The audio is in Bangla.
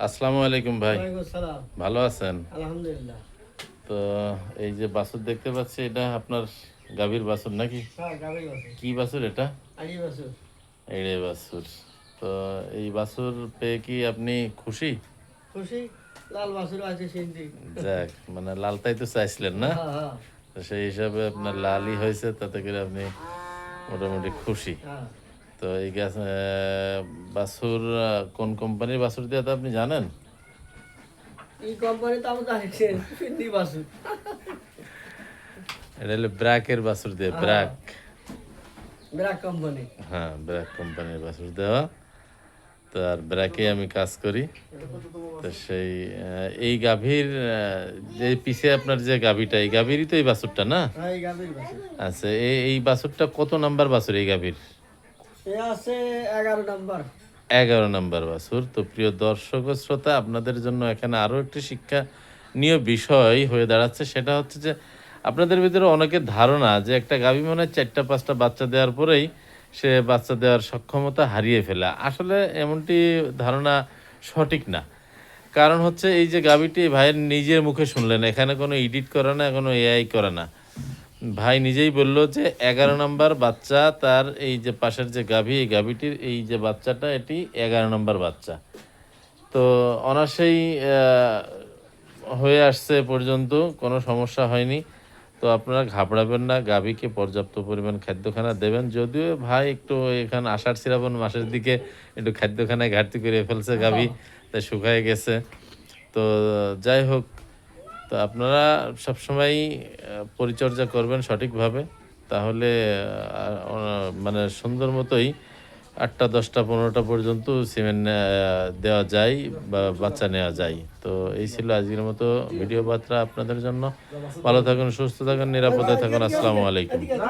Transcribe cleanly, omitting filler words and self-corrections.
আসসালামু আলাইকুম ভাই, ওয়ালাইকুম সালাম। ভালো আছেন? আলহামদুলিল্লাহ। তো এই যে বাছুর দেখতে পাচ্ছি, এটা আপনার গাভীর বাছুর নাকি? হ্যাঁ, গাভীর বাছুর। কি বাছুর এটা? আড়ি বাছুর। এড়ে বাছুর। তো এই বাছুর পেয়ে কি আপনি খুশি? খুশি? লাল বাছুর আছে সিন্ধি। যাক, মানে লালটাই তো চাইছিলেন না? হ্যাঁ, হ্যাঁ, তো সেই হিসাবে আপনার লালই হয়েছে, তাতে করে আপনি মোটামুটি খুশি। হ্যাঁ। তো এই গাছ বাছুর কোন কোম্পানির বাছুর দিয়ে তো আপনি জানেন? এই কোম্পানি তো আমি জানি সিন্ধি বাছুর। এটা হলো ব্র্যাকের বাছুর দিয়ে, হ্যাঁ। ব্র্যাক। ব্র্যাক কোম্পানি। হ্যাঁ, ব্র্যাক কোম্পানির বাছুর দেওয়া। তো আর ব্র্যাকে আমি কাজ করি। তো সেই এই গাভীর যে পিছে আপনার যে গাভীটা, এই গাভীরই তো এই বাছুরটা না? হ্যাঁ, এই গাভীর বাছুর। আচ্ছা, এই বাছুরটা কত নাম্বার বাছুর এই গাভীর? এ আছে 11 নাম্বার। 11 নাম্বার বাছুর। তো প্রিয় দর্শক ও শ্রোতা, আপনাদের জন্য এখানে আরও একটি শিক্ষণীয় বিষয় হয়ে দাঁড়াচ্ছে। সেটা হচ্ছে যে আপনাদের ভিতরে অনেকের ধারণা যে একটা গাভী মনে হয় 4টা 5টা বাচ্চা দেওয়ার পরেই সে বাচ্চা দেওয়ার সক্ষমতা হারিয়ে ফেলে। আসলে এমনটি ধারণা সঠিক না। কারণ হচ্ছে এই যে গাভীটি ভাইয়ের নিজের মুখে শুনলেন, এখানে কোনো এডিট করে না, কোনো এআই করে না। ভাই নিজেই বলল যে 11 নাম্বার বাচ্চা তার, এই যে পাশের যে গাভী, এই গাভীটির এই যে বাচ্চাটা, এটি 11 নাম্বার বাচ্চা। তো অনায়াসেই হয়ে আসছে পর্যন্ত, কোনো সমস্যা হয়নি। তো আপনারা ঘাবড়াবেন না, গাভীকে পর্যাপ্ত পরিমাণ খাদ্যখানা দেবেন। যদিও ভাই একটু এখানে আষাঢ় শ্রাবণ মাসের দিকে একটু খাদ্যখানায় ঘাটতি করে ফেলছে গাভী, তাই শুকায় গেছে। তো যাই হোক, তো আপনারা সবসময়ই পরিচর্যা করবেন সঠিকভাবে, তাহলে মানে সুন্দর মতোই 8টা 10টা 15টা পর্যন্ত সিমেন্ট দেওয়া যায় বা বাচ্চা নেওয়া যায়। তো এই ছিল আজকের মতো ভিডিও বার্তা আপনাদের জন্য। ভালো থাকুন, সুস্থ থাকুন, নিরাপদে থাকুন। আসসালামু আলাইকুম।